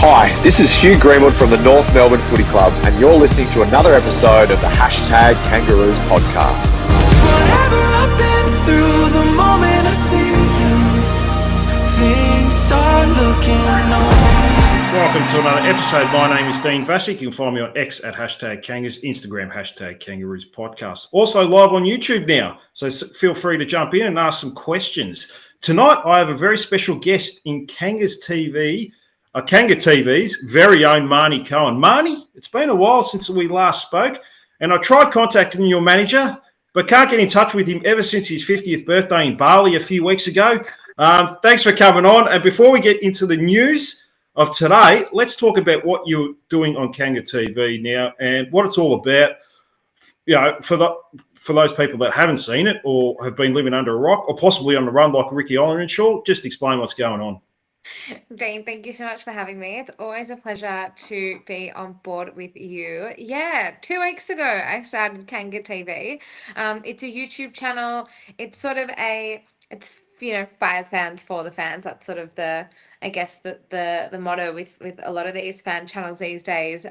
Hi, this is Hugh Greenwood from the North Melbourne Footy Club, and you're listening to another episode of the Hashtag Kangaroos podcast. Whatever I've been through, the moment I see you, things start looking over. Welcome to another episode. My name is Dean Vassick. You can find me on X at Hashtag Kangas, Instagram Hashtag Kangaroos Podcast. Also live on YouTube now, so feel free to jump in and ask some questions. Tonight, I have a very special guest in Kanga TV's very own Marnie Cohen. Marnie, it's been a while since we last spoke, and I tried contacting your manager, but can't get in touch with him ever since his 50th birthday in Bali a few weeks ago. Thanks for coming on. And before we get into the news of today, let's talk about what you're doing on Kanga TV now and what it's all about. You know, for those people that haven't seen it or have been living under a rock or possibly on the run like Ricky Ollerenshaw, just explain what's going on. Dean, thank you so much for having me. It's always a pleasure to be on board with you. Yeah, 2 weeks ago I started Kanga TV. It's a YouTube channel. It's sort of it's by the fans for the fans. That's sort of the motto with a lot of these fan channels these days.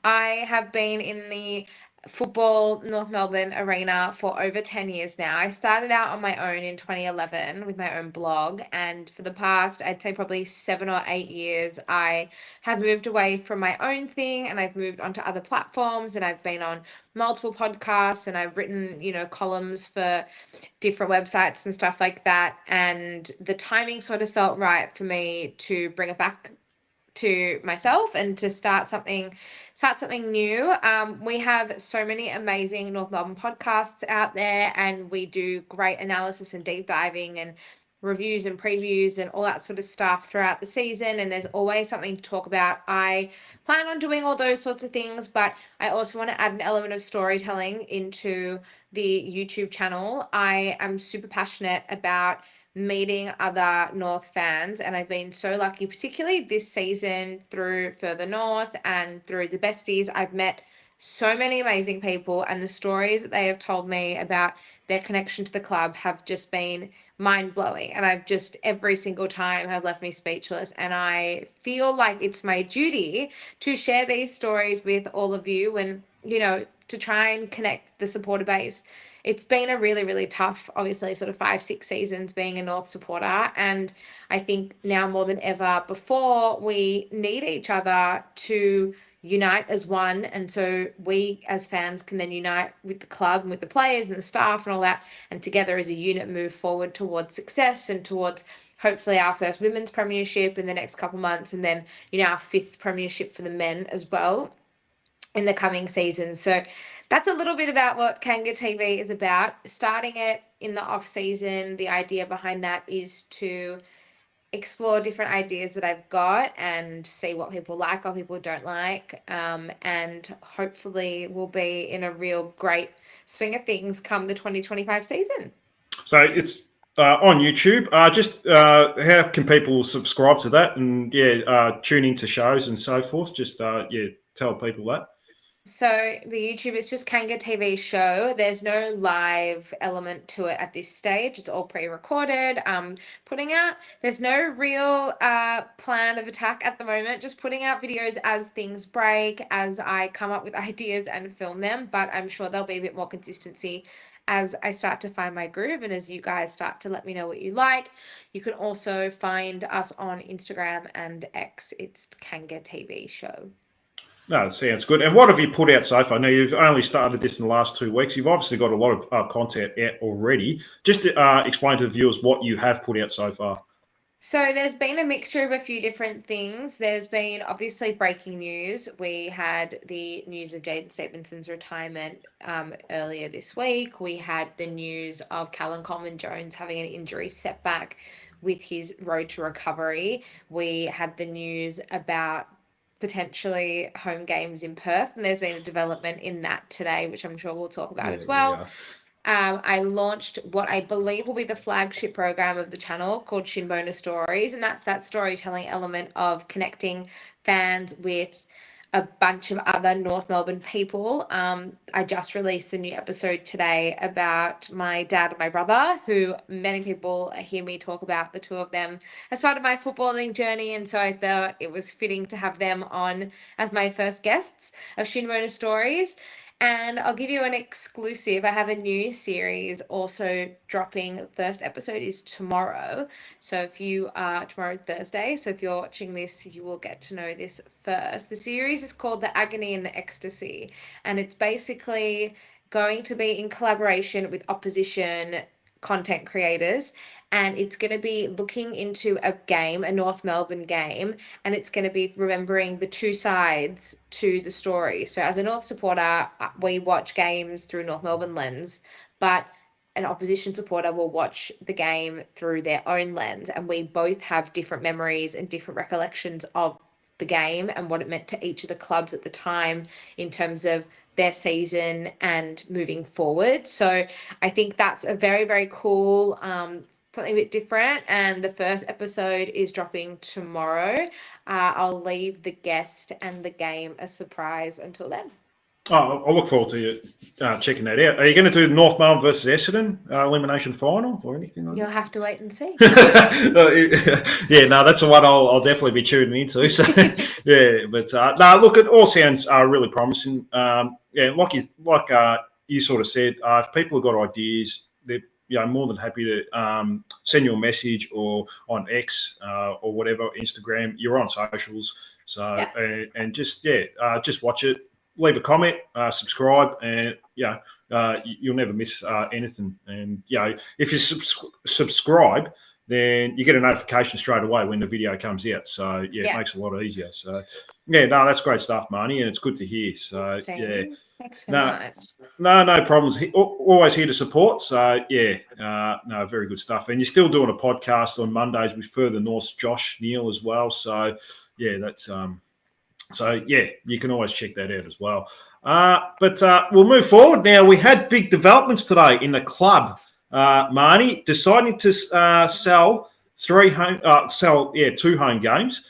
I have been in the football North Melbourne arena for over 10 years now. I started out on my own in 2011 with my own blog, and for the past, I'd say probably 7 or 8 years, I have moved away from my own thing and I've moved onto other platforms, and I've been on multiple podcasts, and I've written, columns for different websites and stuff like that. And the timing sort of felt right for me to bring it back to myself and to start something new. We have so many amazing North Melbourne podcasts out there, and we do great analysis and deep diving and reviews and previews and all that sort of stuff throughout the season, and there's always something to talk about. I plan on doing all those sorts of things, but I also want to add an element of storytelling into the YouTube channel. I am super passionate about meeting other North fans, and I've been so lucky, particularly this season through Further North and through the Besties. I've met so many amazing people, and the stories that they have told me about their connection to the club have just been mind-blowing, and every single time has left me speechless. And I feel like it's my duty to share these stories with all of you and to try and connect the supporter base. It's been a really, really tough, obviously, sort of 5-6 seasons being a North supporter. And I think now more than ever before, we need each other to unite as one. And so we as fans can then unite with the club and with the players and the staff and all that. And together as a unit move forward towards success and towards hopefully our first women's premiership in the next couple months. And then, our 5th premiership for the men as well in the coming season. So that's a little bit about what Kanga TV is about. Starting it in the off season, the idea behind that is to explore different ideas that I've got and see what people like, what people don't like, and hopefully we'll be in a real great swing of things come the 2025 season. So it's on YouTube. How can people subscribe to that and tune into shows and so forth? Just tell people that. So the YouTube is just Kanga TV show. There's no live element to it at this stage. It's all pre-recorded. Putting out. There's no real plan of attack at the moment. Just putting out videos as things break, as I come up with ideas and film them. But I'm sure there'll be a bit more consistency as I start to find my groove and as you guys start to let me know what you like. You can also find us on Instagram and X. It's Kanga TV show. No, it sounds good. And what have you put out so far? Now, you've only started this in the last 2 weeks. You've obviously got a lot of content out already. Just to explain to the viewers what you have put out so far. So there's been a mixture of a few different things. There's been obviously breaking news. We had the news of Jaden Stephenson's retirement earlier this week. We had the news of Callum Coleman-Jones having an injury setback with his road to recovery. We had the news about potentially home games in Perth, and there's been a development in that today, which I'm sure we'll talk about as well. I launched what I believe will be the flagship program of the channel called Shinbona Stories, and that's that storytelling element of connecting fans with a bunch of other North Melbourne people. I just released a new episode today about my dad and my brother, who many people hear me talk about the two of them as part of my footballing journey. And so I thought it was fitting to have them on as my first guests of Shinmona Stories. And I'll give you an exclusive. I have a new series also dropping. First episode is tomorrow. So if you are tomorrow, Thursday. So if you're watching this, you will get to know this first. The series is called The Agony and the Ecstasy. And it's basically going to be in collaboration with opposition content creators, and it's going to be looking into a game, a North Melbourne game, and it's going to be remembering the two sides to the story. So as a North supporter, we watch games through North Melbourne lens, but an opposition supporter will watch the game through their own lens, and we both have different memories and different recollections of the game and what it meant to each of the clubs at the time in terms of their season and moving forward. So I think that's a very, very cool, something a bit different. And the first episode is dropping tomorrow. I'll leave the guest and the game a surprise until then. Oh, I'll look forward to you checking that out. Are you going to do North Melbourne versus Essendon elimination final or anything like You'll have to wait and see. that? Yeah, no, that's the one I'll definitely be tuning into. So, yeah, but no, look, it all sounds really promising. Yeah, like you sort of said, if people have got ideas, they're more than happy to send you a message or on X or whatever, Instagram. You're on socials, so Yeah. and just watch it. Leave a comment, subscribe, and you'll never miss anything. And if you subscribe, then you get a notification straight away when the video comes out. So it makes it a lot easier. So that's great stuff, Marnie, and it's good to hear. So Thanks so much. no problems. Always here to support. So very good stuff. And you're still doing a podcast on Mondays with Further North's Josh Neal as well. So that's So, you can always check that out as well. But we'll move forward now. We had big developments today in the club. Marnie deciding to sell two home games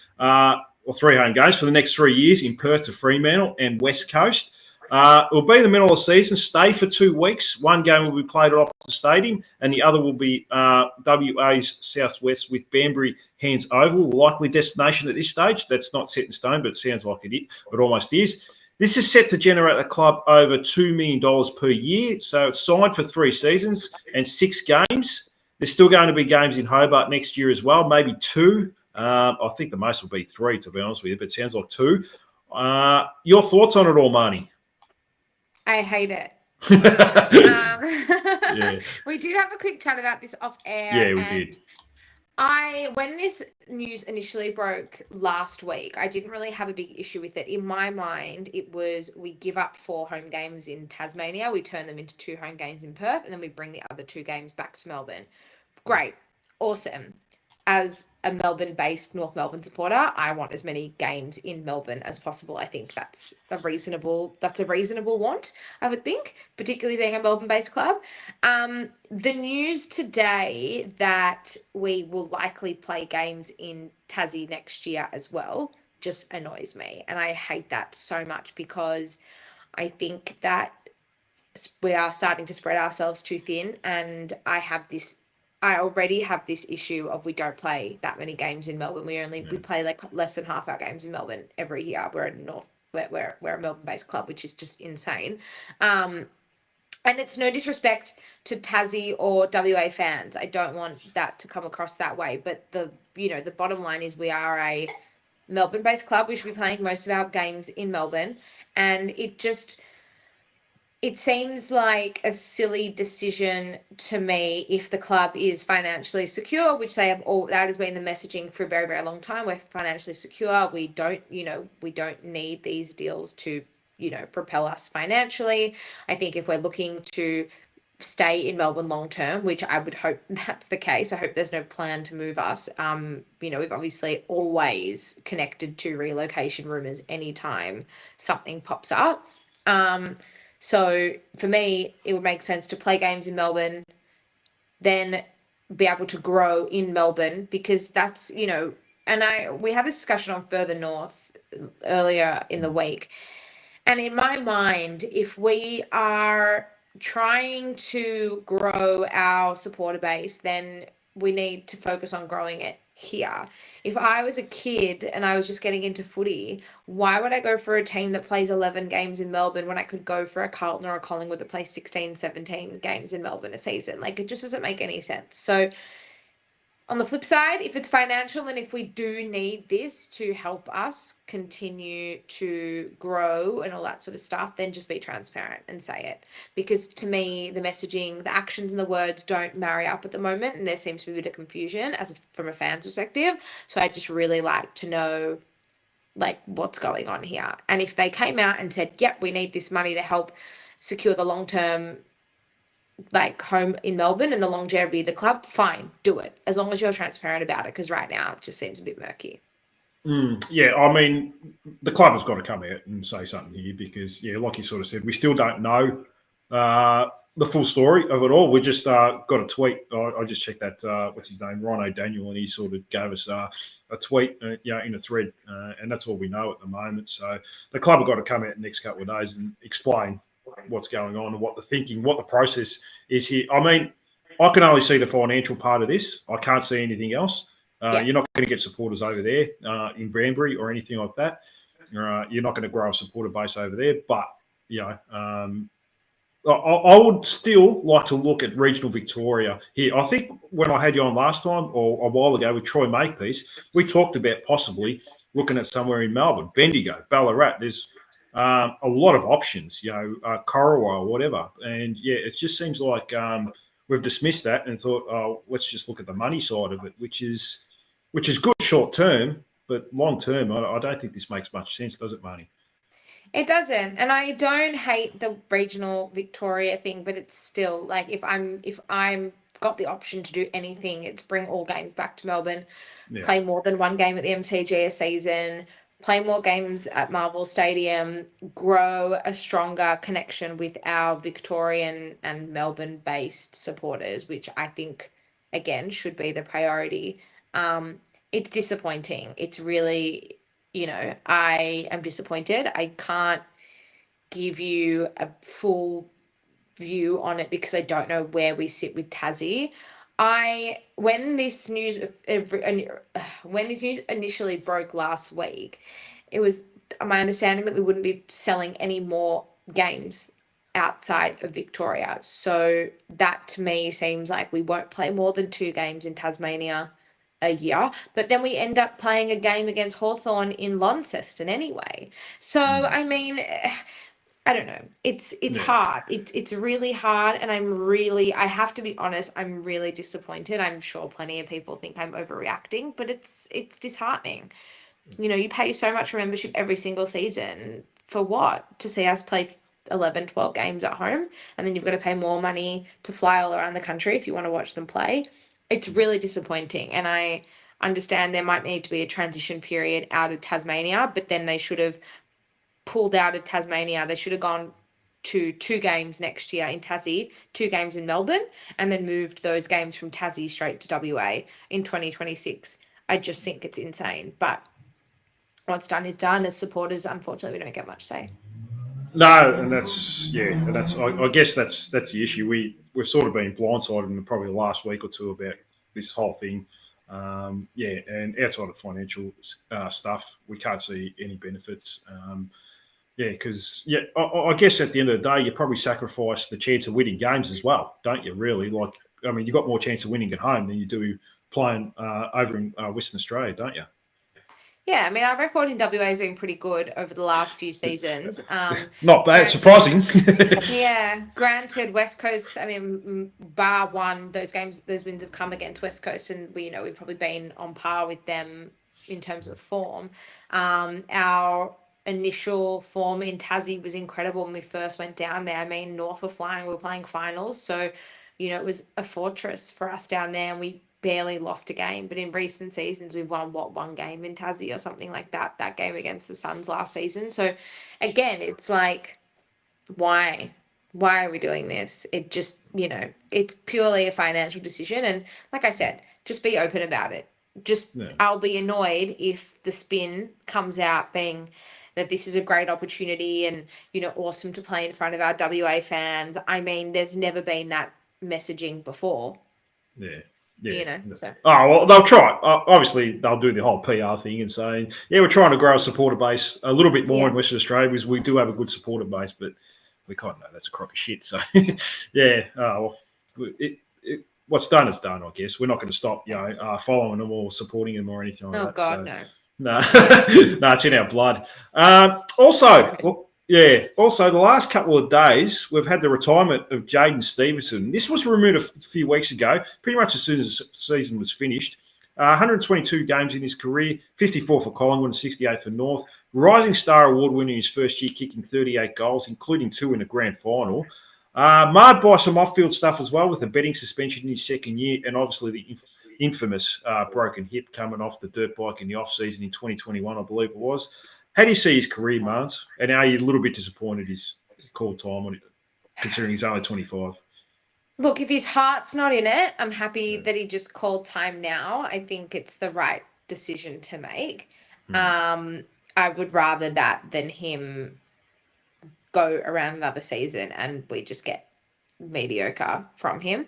or 3 home games for the next 3 years in Perth to Fremantle and West Coast. It will be in the middle of the season, stay for 2 weeks. One game will be played at Optus Stadium and the other will be WA's Southwest with Banbury Hands Oval, likely destination at this stage. That's not set in stone, but it sounds like it almost is. This is set to generate the club over $2 million per year. So it's signed for 3 seasons and 6 games. There's still going to be games in Hobart next year as well, maybe 2. I think the most will be 3, to be honest with you, but it sounds like 2. Your thoughts on it all, Marnie? I hate it. We did have a quick chat about this off air. Yeah, we did. When this news initially broke last week, I didn't really have a big issue with it. In my mind, it was we give up 4 home games in Tasmania, we turn them into 2 home games in Perth, and then we bring the other 2 games back to Melbourne. Great. Awesome. As a Melbourne-based North Melbourne supporter, I want as many games in Melbourne as possible. I think that's a reasonable want, I would think, particularly being a Melbourne-based club. The news today that we will likely play games in Tassie next year as well just annoys me. And I hate that so much because I think that we are starting to spread ourselves too thin, and I already have this issue of we don't play that many games in Melbourne. We play like less than half our games in Melbourne every year. We're a Melbourne-based club, which is just insane. And it's no disrespect to Tassie or WA fans. I don't want that to come across that way. But the bottom line is we are a Melbourne-based club. We should be playing most of our games in Melbourne, and it seems like a silly decision to me if the club is financially secure, which that has been the messaging for a very, very long time. We're financially secure. We don't need these deals to, propel us financially. I think if we're looking to stay in Melbourne long term, which I would hope that's the case. I hope there's no plan to move us. We've obviously always connected to relocation rumours anytime something pops up. So for me, it would make sense to play games in Melbourne, then be able to grow in Melbourne, because that's, we had a discussion on Further North earlier in the week. And in my mind, if we are trying to grow our supporter base, then we need to focus on growing it here. If I was a kid and I was just getting into footy, why would I go for a team that plays 11 games in Melbourne when I could go for a Carlton or a Collingwood that plays 16, 17 games in Melbourne a season? Like, it just doesn't make any sense. So on the flip side, if it's financial and if we do need this to help us continue to grow and all that sort of stuff, then just be transparent and say it. Because to me, the messaging, the actions and the words don't marry up at the moment, and there seems to be a bit of confusion from a fan's perspective. So I just really like to know like what's going on here. And if they came out and said, yep, we need this money to help secure the long-term like home in Melbourne and the longevity of the club, fine, do it. As long as you're transparent about it, because right now it just seems a bit murky. Yeah, I mean, the club has got to come out and say something here because, yeah, like you sort of said, we still don't know the full story of it all. We just got a tweet. I just checked that, what's his name, Ron O'Daniel, and he sort of gave us a tweet, in a thread, and that's all we know at the moment. So the club have got to come out in the next couple of days and explain what's going on and what the thinking, what the process is here. I mean, I can only see the financial part of this. I can't see anything else. You're not going to get supporters over there in Branbury or anything like that. You're not going to grow a supporter base over there. But, I would still like to look at regional Victoria here. I think when I had you on last time or a while ago with Troy Makepeace, we talked about possibly looking at somewhere in Melbourne, Bendigo, Ballarat. There's a lot of options, Corowa or whatever. And, yeah, it just seems like we've dismissed that and thought, oh, let's just look at the money side of it, which is good short term, but long term, I don't think this makes much sense, does it, Marnie? It doesn't, and I don't hate the regional Victoria thing, but it's still like if I'm got the option to do anything, it's bring all games back to Melbourne, play more than one game at the MCG a season, play more games at Marvel Stadium, grow a stronger connection with our Victorian and Melbourne-based supporters, which I think, again, should be the priority. It's disappointing. It's really, I am disappointed. I can't give you a full view on it because I don't know where we sit with Tassie. When this news initially broke last week, it was my understanding that we wouldn't be selling any more games outside of Victoria. So that to me seems like we won't play more than 2 games in Tasmania a year, but then we end up playing a game against Hawthorn in Launceston anyway. So I mean, I don't know. It's hard. It's really hard, and I have to be honest, I'm really disappointed. I'm sure plenty of people think I'm overreacting, but it's disheartening. You pay so much for membership every single season for what? To see us play 11, 12 games at home, and then you've got to pay more money to fly all around the country if you want to watch them play. It's really disappointing, and I understand there might need to be a transition period out of Tasmania, but then they should have pulled out of Tasmania. They should have gone to 2 games next year in Tassie, 2 games in Melbourne, and then moved those games from Tassie straight to WA in 2026. I just think it's insane, but what's done is done. As supporters, unfortunately, we don't get much say. No, and I guess that's the issue. We've sort of been blindsided in probably the last week or two about this whole thing. And outside of financial stuff, we can't see any benefits. Because I guess at the end of the day, you probably sacrifice the chance of winning games as well, don't you? Really, you've got more chance of winning at home than you do playing over in Western Australia, don't you? Yeah, I mean, our record in WA is doing pretty good over the last few seasons. Not bad, surprising. Yeah, granted, West Coast, I mean, bar one, those wins have come against West Coast, and we've probably been on par with them in terms of form. Our initial form in Tassie was incredible when we first went down there. I mean, North were flying, we were playing finals, so, it was a fortress for us down there, and we barely lost a game. But in recent seasons, we've won, 1 game in Tassie or something like that game against the Suns last season. So, again, it's like, why are we doing this? It just, it's purely a financial decision. And like I said, just be open about it. I'll be annoyed if the spin comes out being that this is a great opportunity and, awesome to play in front of our WA fans. I mean, there's never been that messaging before. Yeah. So. Oh, well, they'll try. Obviously, they'll do the whole PR thing and saying, we're trying to grow a supporter base a little bit more in Western Australia because we do have a good supporter base, but we kind of know that's a crock of shit. So, what's done is done, I guess. We're not going to stop, following them or supporting them or anything like that. Oh, God, no. No, it's in our blood. Also, the last couple of days, we've had the retirement of Jaden Stevenson. This was rumoured a few weeks ago, pretty much as soon as the season was finished. 122 games in his career, 54 for Collingwood and 68 for North. Rising Star Award winner in his first year, kicking 38 goals, including 2 in the grand final. Marred by some off-field stuff as well, with a betting suspension in his second year, and obviously the infamous broken hip coming off the dirt bike in the off-season in 2021, I believe it was. How do you see his career, Marnes? And are you a little bit disappointed his call time on it, considering he's only 25? Look, if his heart's not in it, I'm happy that he just called time now. I think it's the right decision to make. I would rather that than him go around another season and we just get mediocre from him.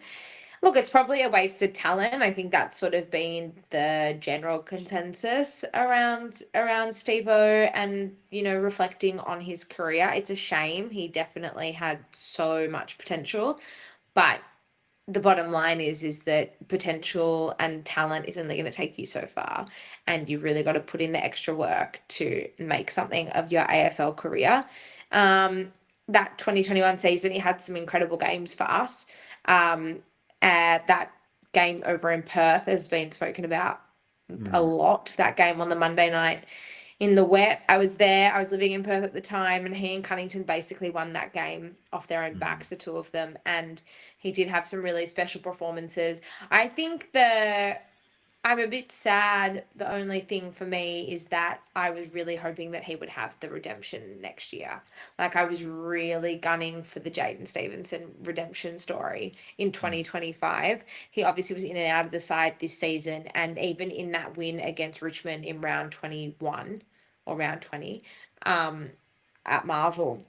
Look, it's probably a wasted talent. I think that's sort of been the general consensus around Steve-O and, reflecting on his career. It's a shame. He definitely had so much potential. But the bottom line is that potential and talent is only going to take you so far. And you've really got to put in the extra work to make something of your AFL career. That 2021 season, he had some incredible games for us. That game over in Perth has been spoken about a lot. That game on the Monday night in the wet. I was there. I was living in Perth at the time, and he and Cunnington basically won that game off their own backs, the two of them. And he did have some really special performances. I think I'm a bit sad. The only thing for me is that I was really hoping that he would have the redemption next year. Like, I was really gunning for the Jaden Stevenson redemption story in 2025. He obviously was in and out of the side this season, and even in that win against Richmond in round 21 or round 20 at Marvel,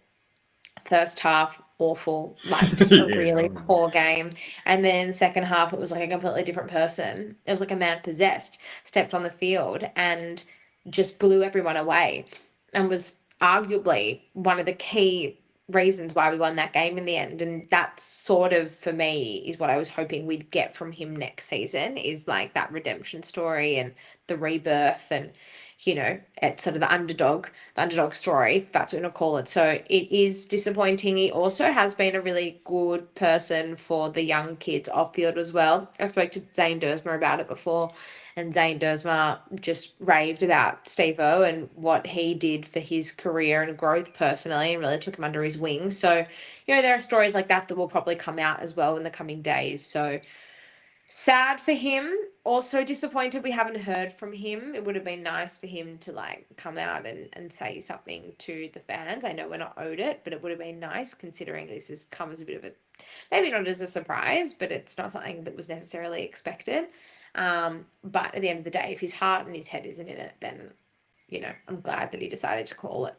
first half awful, like just a really poor game, and then second half it was like a completely different person. It was like a man possessed stepped on the field and just blew everyone away, and was arguably one of the key reasons why we won that game in the end. And that sort of, for me, is what I was hoping we'd get from him next season, is like that redemption story and the rebirth, and it's sort of the underdog story, if that's what you want to call it. So it is disappointing. He also has been a really good person for the young kids off field as well. I spoke to Zane Dersma about it before, and Zane Dersma just raved about Steve-O and what he did for his career and growth personally, and really took him under his wing. So, there are stories like that will probably come out as well in the coming days. So sad for him. Also disappointed we haven't heard from him. It would have been nice for him to come out and say something to the fans. I know we're not owed it, but it would have been nice, considering this has come as a bit of maybe not as a surprise, but it's not something that was necessarily expected. But at the end of the day, if his heart and his head isn't in it, then, I'm glad that he decided to call it.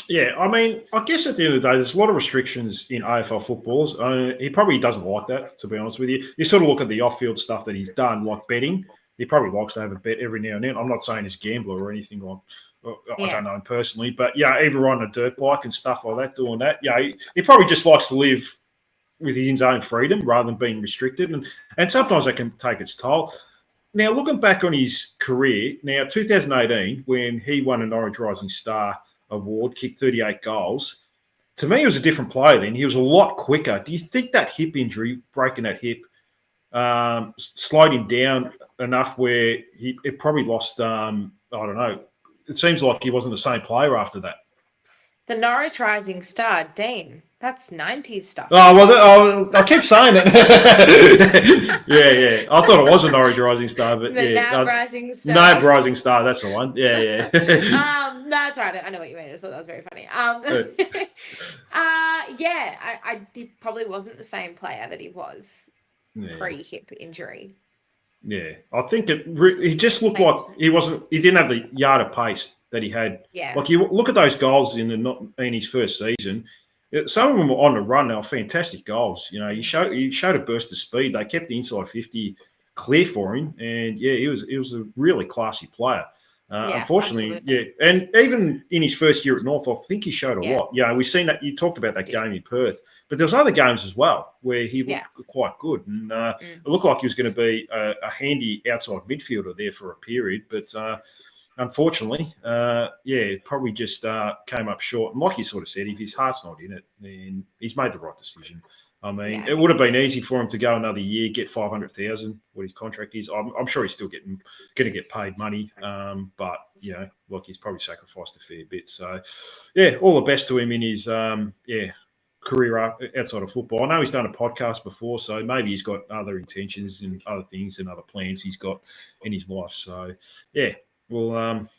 Yeah, I mean, I guess at the end of the day, there's a lot of restrictions in AFL footballs. He probably doesn't like that, to be honest with you. You sort of look at the off-field stuff that he's done, like betting. He probably likes to have a bet every now and then. I'm not saying he's a gambler or anything like. I don't know him personally, but even riding a dirt bike and stuff like that, doing that. He probably just likes to live with his own freedom rather than being restricted, and sometimes that can take its toll. Now, looking back on his career, 2018, when he won an Orange Rising Star Award, kicked 38 goals. To me, he was a different player then. He was a lot quicker. Do you think that hip injury, breaking that hip, slowed him down enough where it probably lost, I don't know, it seems like he wasn't the same player after that? The Norwich Rising Star, Dean. That's 90s stuff. Oh, was it? Oh, I keep saying it. yeah. I thought it was a Norwich Rising Star, but the NAB Rising Star. NAB Rising Star, that's the one. Yeah. No, that's right. I know what you mean. I thought that was very funny. He probably wasn't the same player that he was pre-hip injury. Yeah, I think he just looked like Thanks. he didn't have the yard of pace that he had. Yeah. Like you look at those goals in his first season. Some of them were on the run. They were fantastic goals. You know, he showed a burst of speed. They kept the inside 50 clear for him, and yeah, he was a really classy player. Yeah, Unfortunately, absolutely. yeah, and even in his first year at North, I think he showed a Yeah. lot. Yeah, we've seen that. You talked about that game in Perth, but there's other games as well where he looked quite good, and it looked like he was going to be a handy outside midfielder there for a period. But unfortunately, probably just came up short. And like you sort of said, if his heart's not in it, then he's made the right decision. I mean, it would have been easy for him to go another year, get 500,000, what his contract is. I'm sure he's still going to get paid money, but you know, look, he's probably sacrificed a fair bit. So, yeah, all the best to him in his career outside of football. I know he's done a podcast before, so maybe he's got other intentions and other things and other plans he's got in his life. So, yeah, we'll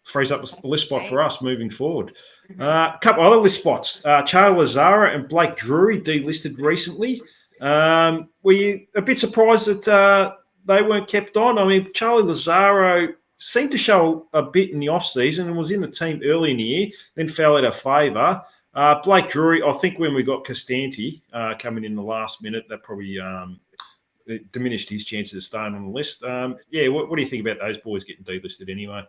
frees up a list spot for us moving forward. A couple other list spots. Charlie Lazaro and Blake Drury delisted recently. Were you a bit surprised that they weren't kept on? I mean, Charlie Lazaro seemed to show a bit in the off-season and was in the team early in the year, then fell out of favour. Blake Drury, I think when we got Costanti coming in the last minute, that probably it diminished his chances of staying on the list. What do you think about those boys getting delisted anyway?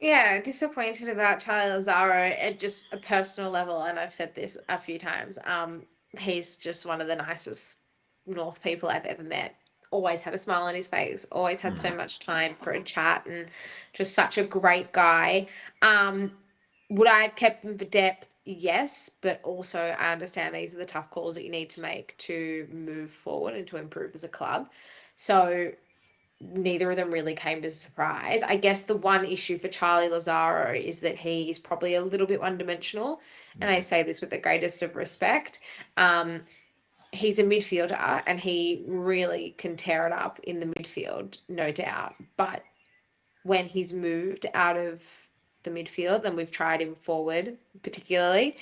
Yeah, disappointed about Charlie Lazaro at just a personal level, and I've said this a few times. He's just one of the nicest North people I've ever met. Always had a smile on his face, always had so much time for a chat, and just such a great guy. Would I have kept him for depth? Yes, but also I understand these are the tough calls that you need to make to move forward and to improve as a club. So neither of them really came as a surprise. I guess the one issue for Charlie Lazaro is that he is probably a little bit one-dimensional, and I say this with the greatest of respect. He's a midfielder, and he really can tear it up in the midfield, no doubt. But when he's moved out of the midfield, and we've tried him forward particularly,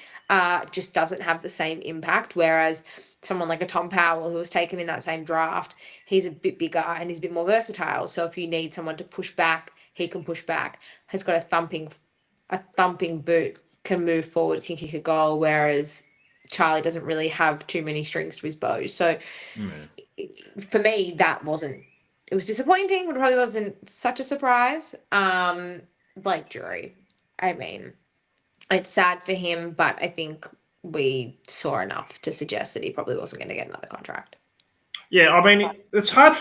just doesn't have the same impact. Whereas someone like a Tom Powell, who was taken in that same draft, he's a bit bigger and he's a bit more versatile. So if you need someone to push back, he can push back. Has got a thumping boot, can move forward, can kick a goal. Whereas Charlie doesn't really have too many strings to his bow. So for me, it was disappointing, but probably wasn't such a surprise. Blake Drury, I mean, it's sad for him, but I think we saw enough to suggest that he probably wasn't going to get another contract. Yeah, I mean, it's hard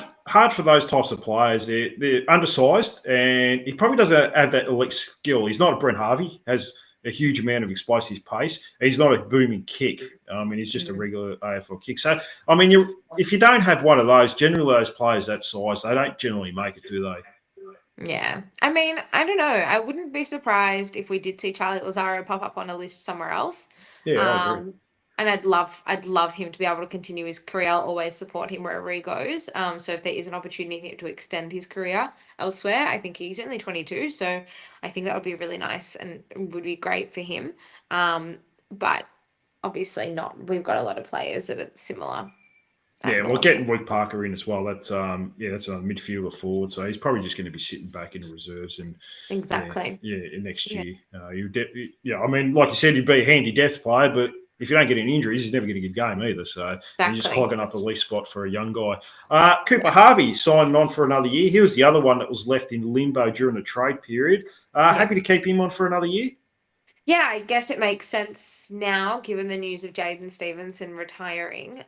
for those types of players. They're undersized, and he probably doesn't have that elite skill. He's not a Brent Harvey, has a huge amount of explosive pace. He's not a booming kick. I mean, he's just a regular AFL kick. So, I mean, if you don't have one of those, generally those players that size, they don't generally make it, do they? Yeah. I mean, I don't know. I wouldn't be surprised if we did see Charlie Lazaro pop up on a list somewhere else. Yeah, I agree. And I'd love him to be able to continue his career. I'll always support him wherever he goes. So if there is an opportunity for him to extend his career elsewhere, I think he's only 22. So I think that would be really nice and would be great for him. But obviously not. We've got a lot of players that are similar. Yeah, well, getting Luke Parker in as well. That's that's a midfielder forward. So he's probably just going to be sitting back in the reserves and exactly. Next year. I mean, like you said, he'd be a handy depth player, but if you don't get any injuries, he's never going to get game either. So you're just clogging up a lease spot for a young guy. Cooper Harvey signed on for another year. He was the other one that was left in limbo during the trade period. Happy to keep him on for another year. Yeah, I guess it makes sense now, given the news of Jaden Stevenson retiring.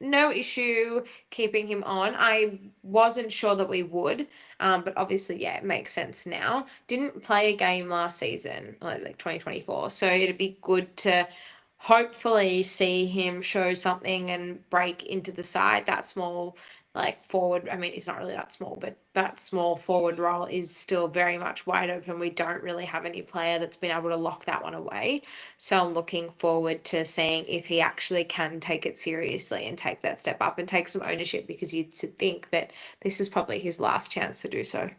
No issue keeping him on. I wasn't sure that we would, but obviously, it makes sense now. Didn't play a game last season, like 2024, so it'd be good to hopefully see him show something and break into the side. That small, forward, I mean, it's not really that small, but that small forward role is still very much wide open. We don't really have any player that's been able to lock that one away. So I'm looking forward to seeing if he actually can take it seriously and take that step up and take some ownership, because you'd think that this is probably his last chance to do so.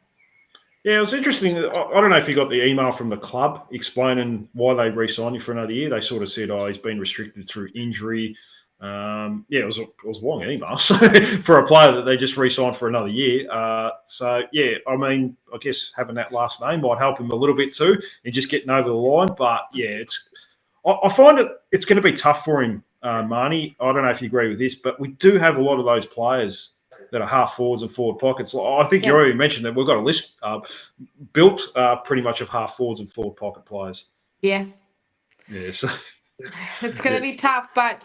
Yeah, it was interesting. I don't know if you got the email from the club explaining why they re-signed you for another year. They sort of said, he's been restricted through injury. it was a long email so, for a player that they just re-signed for another year. So, yeah, I mean, I guess having that last name might help him a little bit too and just getting over the line. But, yeah, I find it's going to be tough for him, Marnie. I don't know if you agree with this, but we do have a lot of those players that are half forwards and forward pockets. I think you already mentioned that we've got a list built pretty much of half forwards and forward pocket players. Yeah. Yeah, so it's going to be tough, but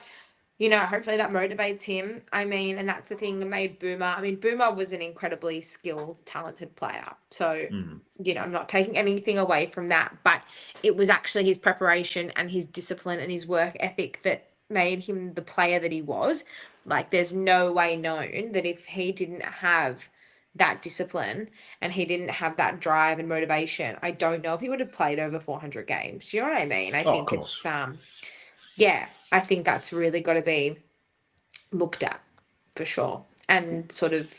hopefully that motivates him. I mean, and that's the thing that made Boomer. I mean, Boomer was an incredibly skilled, talented player. So, I'm not taking anything away from that, but it was actually his preparation and his discipline and his work ethic that made him the player that he was. Like, there's no way known that if he didn't have that discipline and he didn't have that drive and motivation, I don't know if he would have played over 400 games. Do you know what I mean? I think it's I think that's really got to be looked at for sure. And sort of,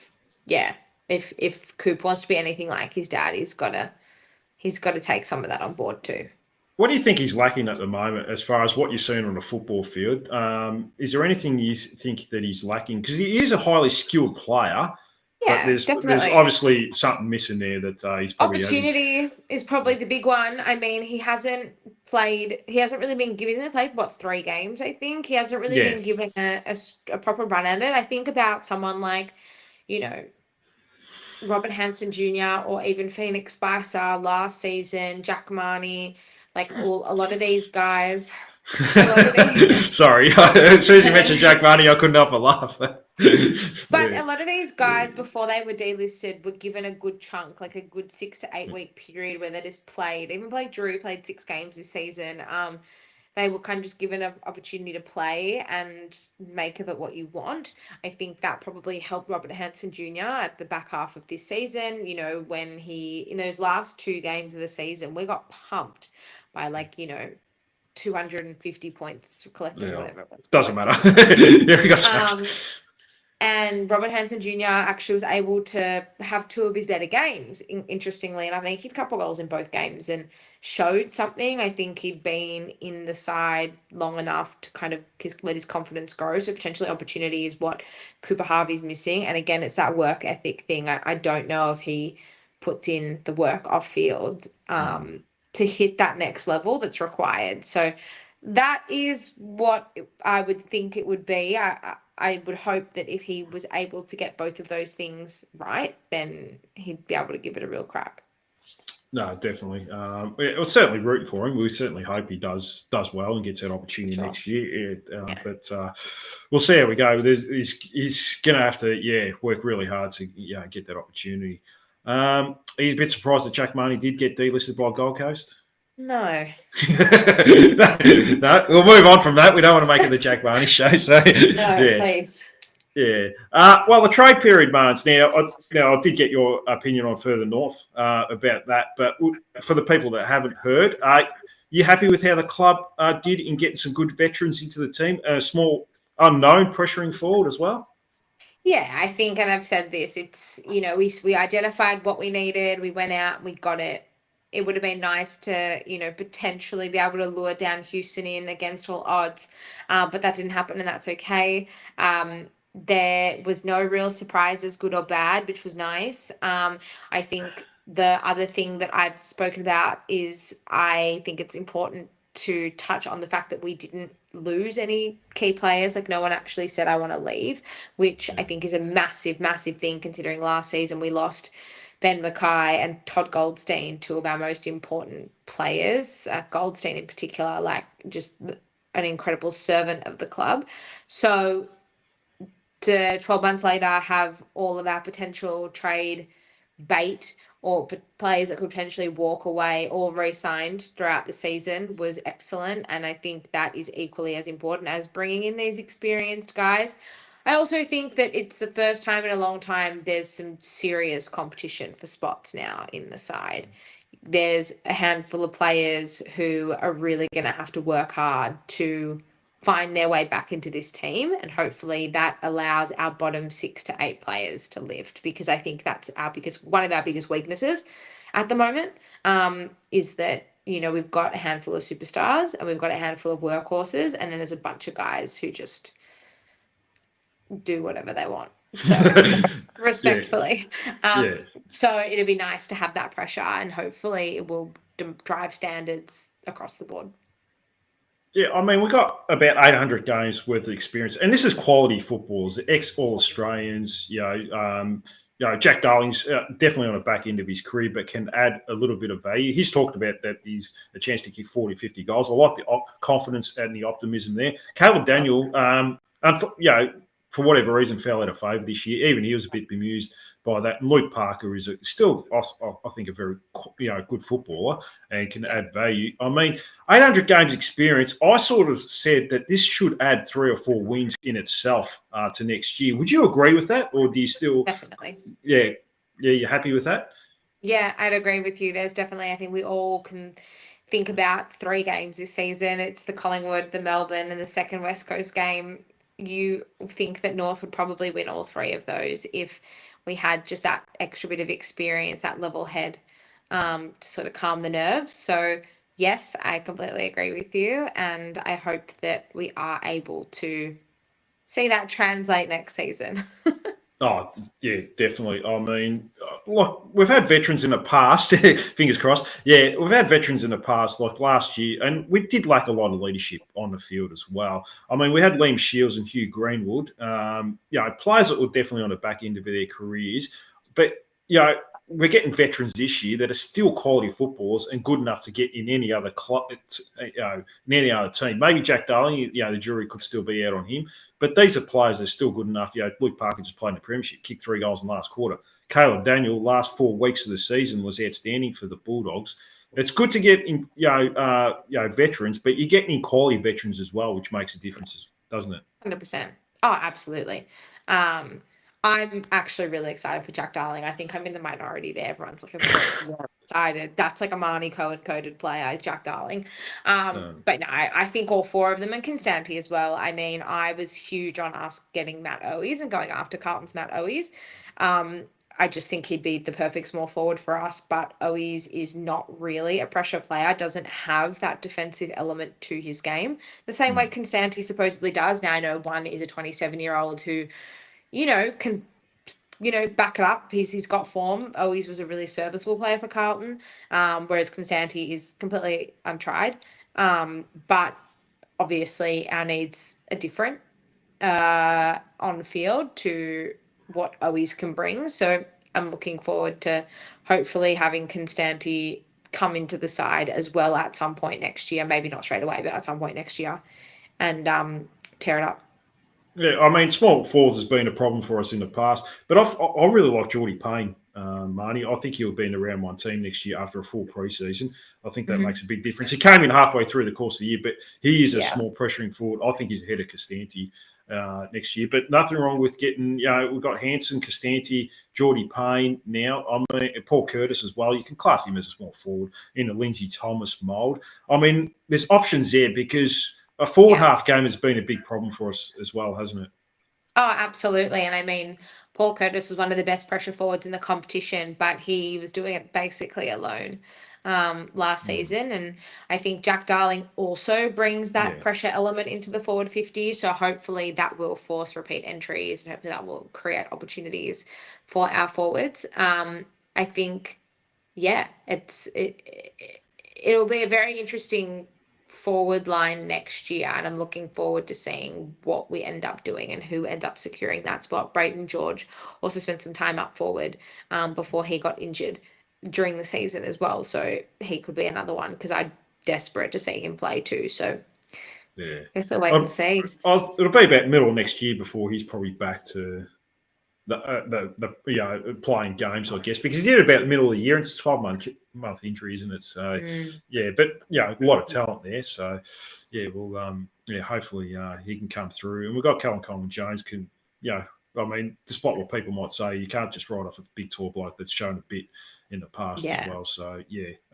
if Coop wants to be anything like his dad, he's got to take some of that on board too. What do you think he's lacking at the moment as far as what you're seeing on a football field? Is there anything you think that he's lacking? Because he is a highly skilled player. Yeah, but there's definitely. obviously something missing there that he's probably opportunity is probably the big one. I mean, he hasn't really been given. He's only played 3 games, I think. He hasn't really been given a proper run at it. I think about someone like, Robert Hansen Jr. or even Phoenix Spicer last season, Jack Marnie, a lot of these guys. Sorry, as soon as you mentioned Jack Marnie, I couldn't help but laugh. But a lot of these guys, before they were delisted, were given a good chunk, like a good 6 to 8 week period where they just played. Even Drew played 6 games this season. They were kind of just given an opportunity to play and make of it what you want. I think that probably helped Robert Hansen Jr. at the back half of this season. When in those last 2 games of the season, we got pumped by 250 points collected, whatever it was. Doesn't matter. We got and Robert Hansen Jr. actually was able to have 2 of his better games, interestingly. And I think he had a couple of goals in both games and showed something. I think he'd been in the side long enough to kind of let his confidence grow. So potentially opportunity is what Cooper Harvey's missing. And again, it's that work ethic thing. I don't know if he puts in the work off field to hit that next level that's required. So that is what I would think it would be. I would hope that if he was able to get both of those things right, then he'd be able to give it a real crack. No, definitely. We're certainly rooting for him. We certainly hope he does well and gets that opportunity next year. But we'll see how we go. He's going to have to, work really hard to get that opportunity. He's a bit surprised that Jack Marnie did get delisted by Gold Coast. No. No, we'll move on from that. We don't want to make it the Jack Marnie show. So, please. Yeah. Well, the trade period, Marnes. Now, I did get your opinion on further north about that. But for the people that haven't heard, you happy with how the club did in getting some good veterans into the team? A small unknown pressuring forward as well? Yeah, I think, and I've said this, it's, we identified what we needed. We went out, we got it. It would have been nice to, potentially be able to lure down Houston in against all odds. But that didn't happen, and that's okay. There was no real surprises, good or bad, which was nice. I think the other thing that I've spoken about is I think it's important to touch on the fact that we didn't lose any key players. No one actually said, I want to leave, which I think is a massive, massive thing considering last season we lost Ben Mackay and Todd Goldstein, 2 of our most important players. Goldstein in particular, just an incredible servant of the club. So to 12 months later have all of our potential trade bait or players that could potentially walk away or re-signed throughout the season was excellent. And I think that is equally as important as bringing in these experienced guys. I also think that it's the first time in a long time there's some serious competition for spots now in the side. There's a handful of players who are really going to have to work hard to find their way back into this team, and hopefully that allows our bottom 6 to 8 players to lift, because I think that's one of our biggest weaknesses at the moment, is that we've got a handful of superstars and we've got a handful of workhorses, and then there's a bunch of guys who just do whatever they want. So respectfully. So it'd be nice to have that pressure, and hopefully it will drive standards across the board. Yeah, I mean, we've got about 800 games worth of experience, and this is quality footballers, ex-All-Australians. Jack Darling's definitely on the back end of his career, but can add a little bit of value. He's talked about that he's a chance to kick 40, 50 goals. I like the confidence and the optimism there. Caleb Daniel, for whatever reason, fell out of favour this year. Even he was a bit bemused by that. And Luke Parker is still, I think, a very good footballer and can add value. I mean, 800 games experience, I sort of said that this should add 3 or 4 wins in itself to next year. Would you agree with that, or do you still? Definitely. Yeah, you're happy with that? Yeah, I'd agree with you. There's definitely, I think we all can think about 3 games this season. It's the Collingwood, the Melbourne, and the second West Coast game. You think that North would probably win all 3 of those if we had just that extra bit of experience, that level head to sort of calm the nerves. So, yes, I completely agree with you. And I hope that we are able to see that translate next season. Oh, yeah, definitely. I mean, look, we've had veterans in the past, fingers crossed. Yeah, we've had veterans in the past, like last year, and we did lack a lot of leadership on the field as well. I mean, we had Liam Shields and Hugh Greenwood, players that were definitely on the back end of their careers. But, we're getting veterans this year that are still quality footballers and good enough to get in any other club, in any other team. Maybe Jack Darling, the jury could still be out on him. But these are players that are still good enough. Luke Parker just played in the Premiership, kicked 3 goals in the last quarter. Caleb Daniel, last 4 weeks of the season, was outstanding for the Bulldogs. It's good to get in, veterans, but you're getting in quality veterans as well, which makes a difference, doesn't it? 100%. Oh, absolutely. I'm actually really excited for Jack Darling. I think I'm in the minority there. Everyone's looking excited. That's like a Marnie Cohen-coded player is Jack Darling. But no, I think all 4 of them, and Constanti as well. I mean, I was huge on us getting Matt Owies and going after Carlton's Matt Owies. I just think he'd be the perfect small forward for us, but Owies is not really a pressure player, doesn't have that defensive element to his game. The same way Constanti supposedly does. Now, I know one is a 27-year-old who can, back it up. He's got form. Owies was a really serviceable player for Carlton, whereas Constanti is completely untried. But obviously our needs are different on the field to what Owies can bring. So I'm looking forward to hopefully having Constanti come into the side as well at some point next year. Maybe not straight away, but at some point next year, and tear it up. Yeah, I mean, small forwards has been a problem for us in the past, but I really like Geordie Payne, Marnie. I think he'll be in the round 1 team next year after a full pre-season. I think that makes a big difference. He came in halfway through the course of the year, but he is a small pressuring forward. I think he's ahead of Costanti next year, but nothing wrong with getting, we've got Hanson, Costanti, Geordie Payne now. I mean, Paul Curtis as well. You can class him as a small forward in the Lindsay Thomas mould. I mean, there's options there because a forward half game has been a big problem for us as well, hasn't it? Oh, absolutely. And I mean, Paul Curtis was one of the best pressure forwards in the competition, but he was doing it basically alone last season. And I think Jack Darling also brings that pressure element into the forward 50. So hopefully that will force repeat entries, and hopefully that will create opportunities for our forwards. I think, it'll be a very interesting forward line next year, and I'm looking forward to seeing what we end up doing and who ends up securing that spot. Brayden George also spent some time up forward before he got injured during the season as well, so he could be another one because I'm desperate to see him play too. So I guess I'll wait and see. It'll be about middle of next year before he's probably back to the playing games, I guess, because he did about the middle of the year, and it's a 12-month injury, isn't it? So but a lot of talent there. So we'll hopefully he can come through, and we've got Callum Coleman-Jones can I mean, despite what people might say, you can't just write off a big tall bloke that's shown a bit in the past as well. So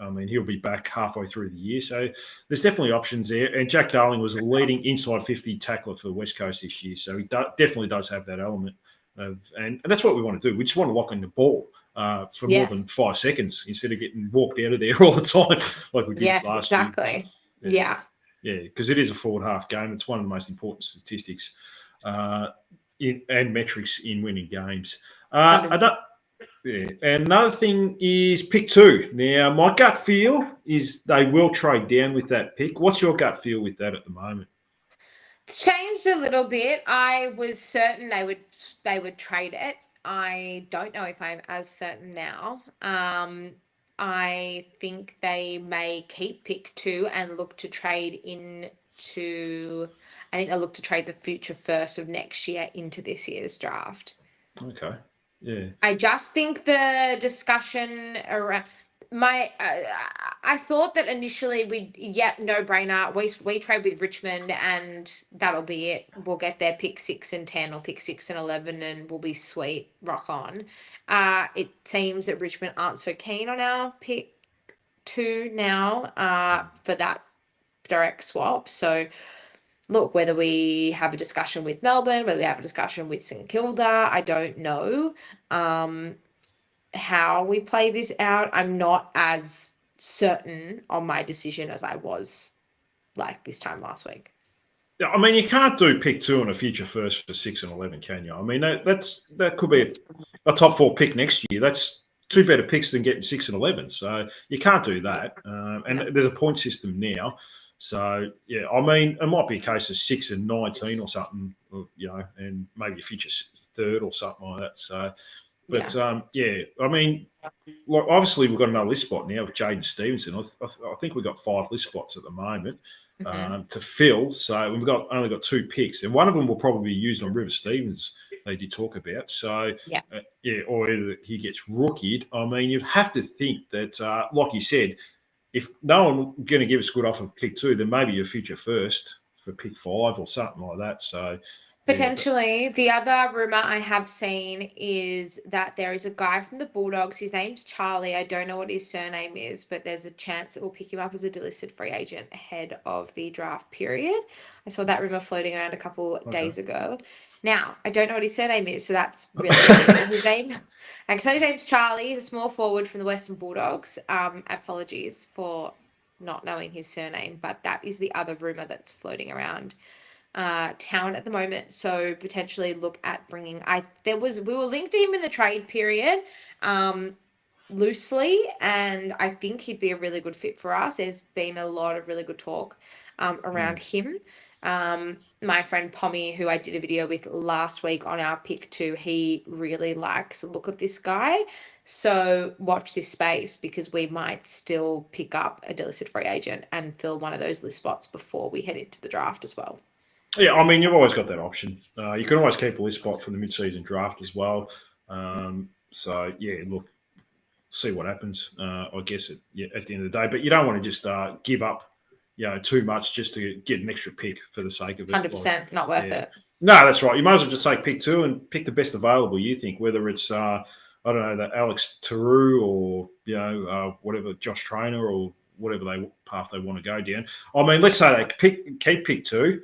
I mean, he'll be back halfway through the year. So there's definitely options there. And Jack Darling was a leading inside 50 tackler for the West Coast this year, so he definitely does have that element. And that's what we want to do. We just want to lock in the ball for more than 5 seconds instead of getting walked out of there all the time like we did last year. Yeah, because it is a forward half game. It's one of the most important statistics. and metrics in winning games. 100%. Yeah. And another thing is pick 2. Now, my gut feel is they will trade down with that pick. What's your gut feel with that at the moment? It's changed a little bit. I was certain they would trade it. I don't know if I'm as certain now. I think they may keep pick 2 and look to trade into. I think they'll look to trade the future first of next year into this year's draft. Okay. Yeah. I just think the discussion around I thought that initially no brainer. We trade with Richmond and that'll be it. We'll get their pick 6 and 10 or pick 6 and 11 and we'll be sweet, rock on. It seems that Richmond aren't so keen on our pick 2 now for that direct swap. So look, whether we have a discussion with Melbourne, whether we have a discussion with St Kilda, I don't know how we play this out. I'm not as certain on my decision as I was like this time last week. Yeah, I mean, you can't do pick 2 and a future first for 6 and 11, can you? I mean, that could be a top 4 pick next year. That's 2 better picks than getting 6 and 11. So you can't do that. And there's a point system now. So, yeah, I mean, it might be a case of 6 and 19 or something, and maybe a future third or something like that. So, but, I mean, like, obviously we've got another list spot now with Jaden Stevenson. I think we've got 5 list spots at the moment to fill. So we've only got 2 picks. And one of them will probably be used on River Stevens, they did talk about. So, or either he gets rookied. I mean, you'd have to think that, like you said, if no one going to give us a good offer for pick 2, then maybe your future first for pick 5 or something like that. So potentially, the other rumor I have seen is that there is a guy from the Bulldogs. His name's Charlie. I don't know what his surname is, but there's a chance that we'll pick him up as a delisted free agent ahead of the draft period. I saw that rumor floating around a couple days ago. Now, I don't know what his surname is, so that's really his name. I can tell his name's Charlie. He's a small forward from the Western Bulldogs. Apologies for not knowing his surname, but that is the other rumor that's floating around town at the moment. So potentially look at bringing. We were linked to him in the trade period loosely, and I think he'd be a really good fit for us. There's been a lot of really good talk around him. My friend Pommy, who I did a video with last week on our pick 2, he really likes the look of this guy. So watch this space because we might still pick up a delisted free agent and fill one of those list spots before we head into the draft as well. Yeah, I mean, you've always got that option. You can always keep a list spot for the mid-season draft as well. So, yeah, look, see what happens, I guess, at the end of the day. But you don't want to just give up too much just to get an extra pick for the sake of it. 100% not worth it. No, that's right. You might as well just take pick 2 and pick the best available, you think, whether it's, I don't know, the Alex Taru or, whatever, Josh Trainer or whatever path they want to go down. I mean, let's say they keep pick 2.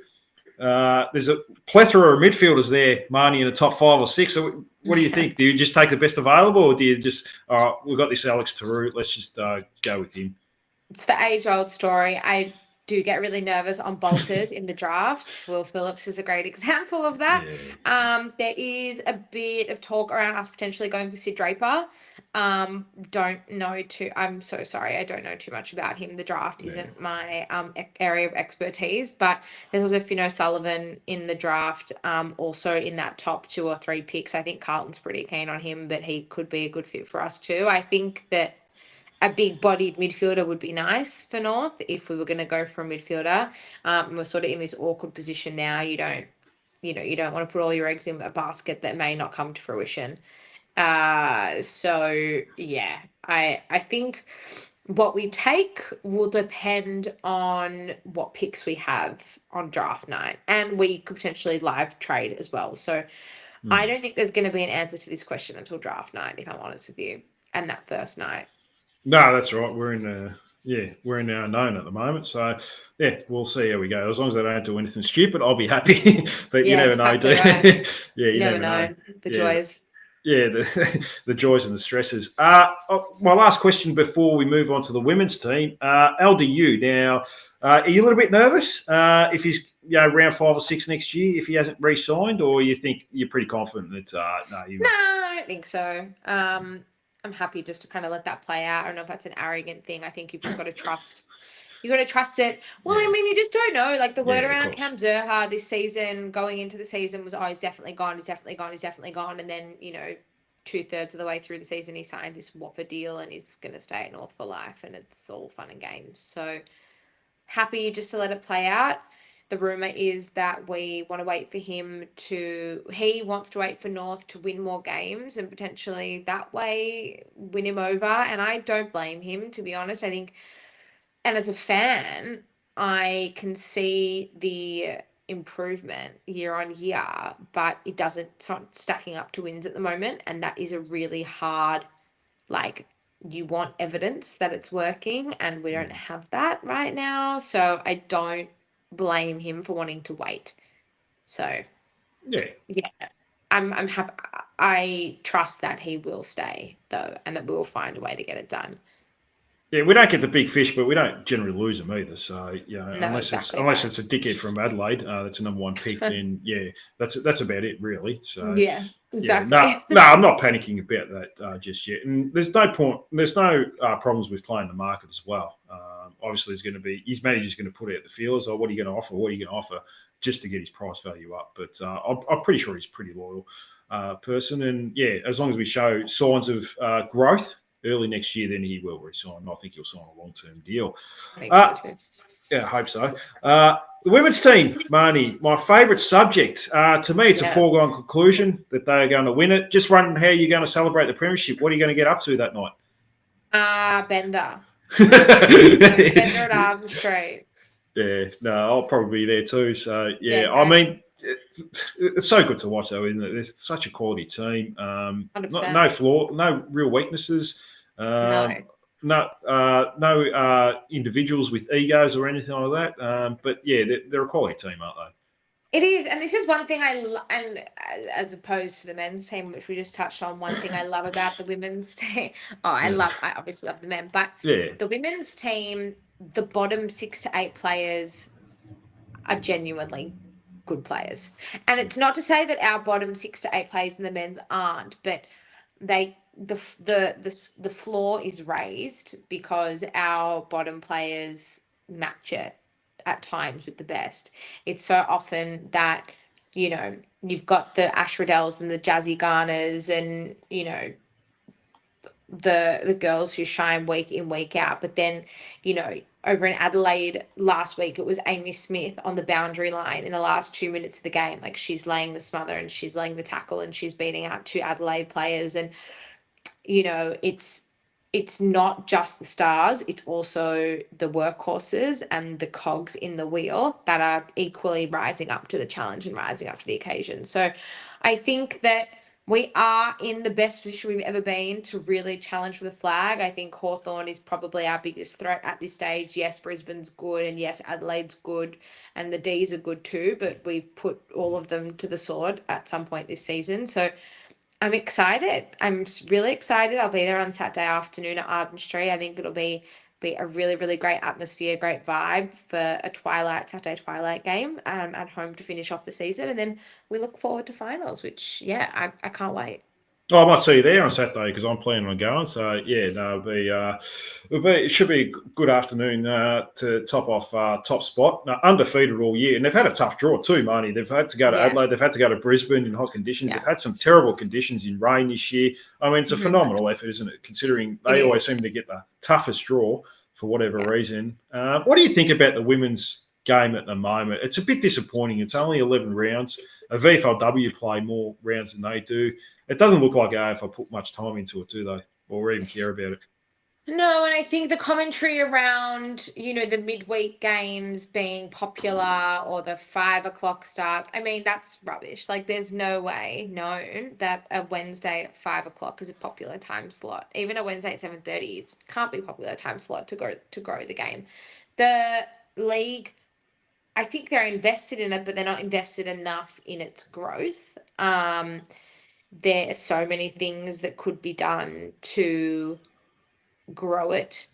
There's a plethora of midfielders there, Marnie, in the top 5 or 6. So what do you think? Do you just take the best available or do you just, we've got this Alex Taru, let's just go with him? It's the age-old story. I do get really nervous on bolters in the draft. Will Phillips is a great example of that. Yeah. There is a bit of talk around us potentially going for Sid Draper. I'm so sorry. I don't know too much about him. The draft isn't my area of expertise, but there's also Finn O'Sullivan in the draft, also in that top 2 or 3 picks. I think Carlton's pretty keen on him, but he could be a good fit for us too. I think that a big-bodied midfielder would be nice for North if we were going to go for a midfielder. We're sort of in this awkward position now. You don't want to put all your eggs in a basket that may not come to fruition. So yeah, I think what we take will depend on what picks we have on draft night, and we could potentially live trade as well. So I don't think there's going to be an answer to this question until draft night, if I'm honest with you, and that first night. No, that's right. We're in our unknown at the moment. So, yeah, we'll see how we go. As long as they don't do anything stupid, I'll be happy. But you never know, do you? You never know. The joys. Yeah, the joys and the stresses. My last question before we move on to the women's team. LDU, now, are you a little bit nervous? If he's round 5 or 6 next year if he hasn't re-signed, or you think you're pretty confident that no, No, I don't think so. I'm happy just to kind of let that play out. I don't know if that's an arrogant thing. I think you've just got to trust. You got to trust it. Well, Yeah. I mean, you just don't know. Like the word Yeah, of around course. Cam Zerha this season, going into the season, was, oh, he's definitely gone. He's definitely gone. He's definitely gone. And then 2/3 of the way through the season, he signed this whopper deal and he's going to stay at North for life. And it's all fun and games. So happy just to let it play out. The rumor is that we want to wait for him he wants to wait for North to win more games and potentially that way win him over. And I don't blame him, to be honest. I think, and as a fan, I can see the improvement year on year, but it's not stacking up to wins at the moment. And that is a really hard, like, you want evidence that it's working, and we don't have that right now. So I don't blame him for wanting to wait. So Yeah. I'm happy. I trust that he will stay though, and that we will find a way to get it done. Yeah, we don't get the big fish, but we don't generally lose them either. So unless exactly it's a dickhead from Adelaide, that's a number one pick. Then that's about it really. So yeah, exactly. no, I'm not panicking about that just yet. And there's no point. There's no problems with playing the market as well. Obviously, there's going to be his manager's going to put out the feelers. What are you going to offer? What are you going to offer? Just to get his price value up. But I'm pretty sure he's a pretty loyal person. And as long as we show signs of growth early next year, then he will resign. I think he'll sign a long-term deal. I I hope so. The women's team, Marnie, my favourite subject. To me, it's a foregone conclusion that they are going to win it. Just wondering how you're going to celebrate the premiership. What are you going to get up to that night? Bender. Bender at Arden Street. Yeah, no, I'll probably be there too. So, I mean, it's so good to watch, though, isn't it? There's such a quality team. No flaw, no real weaknesses. No individuals with egos or anything like that. But they're a quality team, aren't they? It is, and this is one thing and as opposed to the men's team, which we just touched on, one thing I love about the women's team. I obviously love the men, but the women's team, the bottom 6 to 8 players are genuinely good players. And it's not to say that our bottom 6 to 8 players in the men's aren't, but the floor is raised because our bottom players match it at times with the best. It's so often that you've got the Ash Riddells and the Jazzy Garners and the girls who shine week in, week out. But then over in Adelaide last week, it was Amy Smith on the boundary line in the last 2 minutes of the game. Like, she's laying the smother and she's laying the tackle and she's beating out 2 Adelaide players. And it's not just the stars, it's also the workhorses and the cogs in the wheel that are equally rising up to the challenge and rising up to the occasion. So I think that we are in the best position we've ever been to really challenge for the flag. I think Hawthorn is probably our biggest threat at this stage. Yes, Brisbane's good, and yes, Adelaide's good, and the D's are good too, but we've put all of them to the sword at some point this season. So I'm excited. I'm really excited. I'll be there on Saturday afternoon at Arden Street. I think it'll be a really, really great atmosphere, great vibe for a Saturday twilight game at home to finish off the season. And then we look forward to finals, which, I can't wait. Oh, I might see you there on Saturday because I'm planning on going. So it should be a good afternoon to top off top spot. Undefeated all year, and they've had a tough draw too, Marnie. They've had to go to Adelaide, they've had to go to Brisbane in hot conditions. They've had some terrible conditions in rain this year. I mean, it's a phenomenal effort, isn't it? Considering they always seem to get the toughest draw for whatever reason. What do you think about the women's game at the moment? It's a bit disappointing. It's only 11 rounds. A VFLW play more rounds than they do. It doesn't look like AFL put much time into it, do they? Or even care about it? No, and I think the commentary around, the midweek games being popular or the 5 o'clock starts, I mean, that's rubbish. Like, there's no way known that a Wednesday at 5 o'clock is a popular time slot. Even a Wednesday at 7:30 can't be a popular time slot to grow the game. The league, I think they're invested in it, but they're not invested enough in its growth. There are so many things that could be done to grow it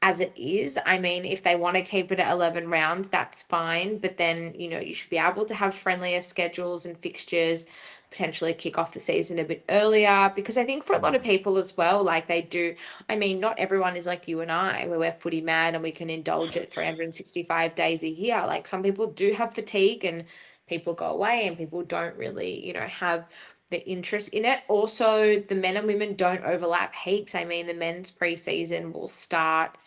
as it is. I mean, if they want to keep it at 11 rounds, that's fine. But then, you should be able to have friendlier schedules and fixtures, potentially kick off the season a bit earlier. Because I think for a lot of people as well, like they do, I mean, not everyone is like you and I, where we're footy mad and we can indulge it 365 days a year. Like some people do have fatigue and people go away and people don't really, have the interest in it. Also, the men and women don't overlap heaps. I mean, the men's preseason will start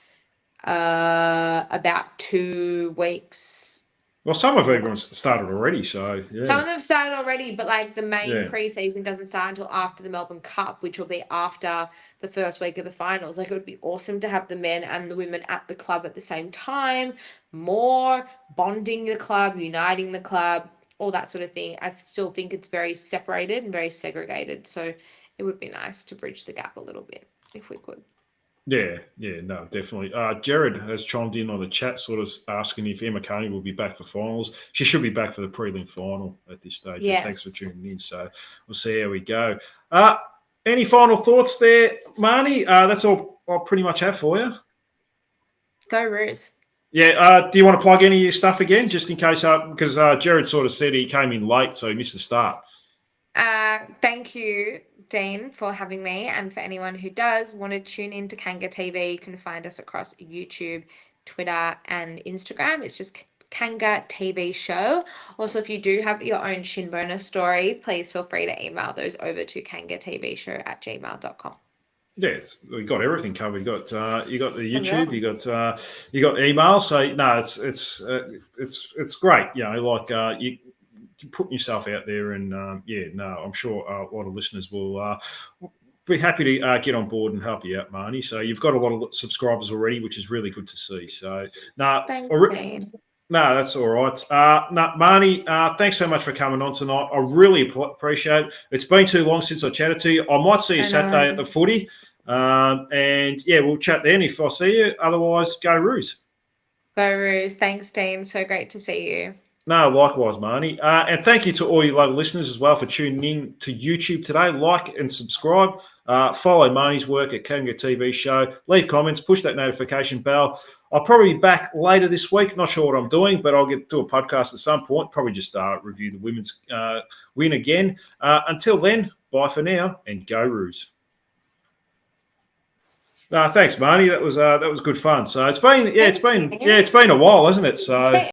about 2 weeks. Well, some of everyone started already, so yeah. Some of them started already, but like the main Yeah. preseason doesn't start until after the Melbourne Cup, which will be after the first week of the finals. Like it would be awesome to have the men and the women at the club at the same time, more bonding the club, uniting the club, all that sort of thing. I still think it's very separated and very segregated. So it would be nice to bridge the gap a little bit if we could. Yeah, no, definitely. Jared has chimed in on the chat, sort of asking if Emma Coney will be back for finals. She should be back for the prelim final at this stage. Yes. Yeah, thanks for tuning in. So we'll see how we go. Any final thoughts there, Marnie? That's all I'll pretty much have for you. Go Roos. Yeah. Do you want to plug any of your stuff again, just in case? Because Jared sort of said he came in late, so he missed the start. Thank you, Dean, for having me. And for anyone who does want to tune in to Kanga TV, you can find us across YouTube, Twitter, and Instagram. It's just Kanga TV Show. Also, if you do have your own Shinboner story, please feel free to email those over to kangatvshow@gmail.com. Yeah, we got everything covered. You got the YouTube, you got email. So no, it's great. You putting yourself out there, and I'm sure a lot of listeners will be happy to get on board and help you out, Marnie. So you've got a lot of subscribers already, which is really good to see. So Thanks, Dean. No, that's all right. Marnie, thanks so much for coming on tonight. I really appreciate it. It's been too long since I chatted to you. I might see you Saturday at the footy. We'll chat then if I see you. Otherwise, go Roos. Go Roos. Thanks, Dean. So great to see you. No, likewise, Marnie. And thank you to all you local listeners as well for tuning in to YouTube today. Like and subscribe. Follow Marnie's work at Kanga TV Show. Leave comments. Push that notification bell. I'll probably be back later this week. Not sure what I'm doing, but I'll get to a podcast at some point. Probably just review the women's win again. Until then, bye for now and go Roos. Thanks, Marnie. That was good fun. So it's been a while, hasn't it? So.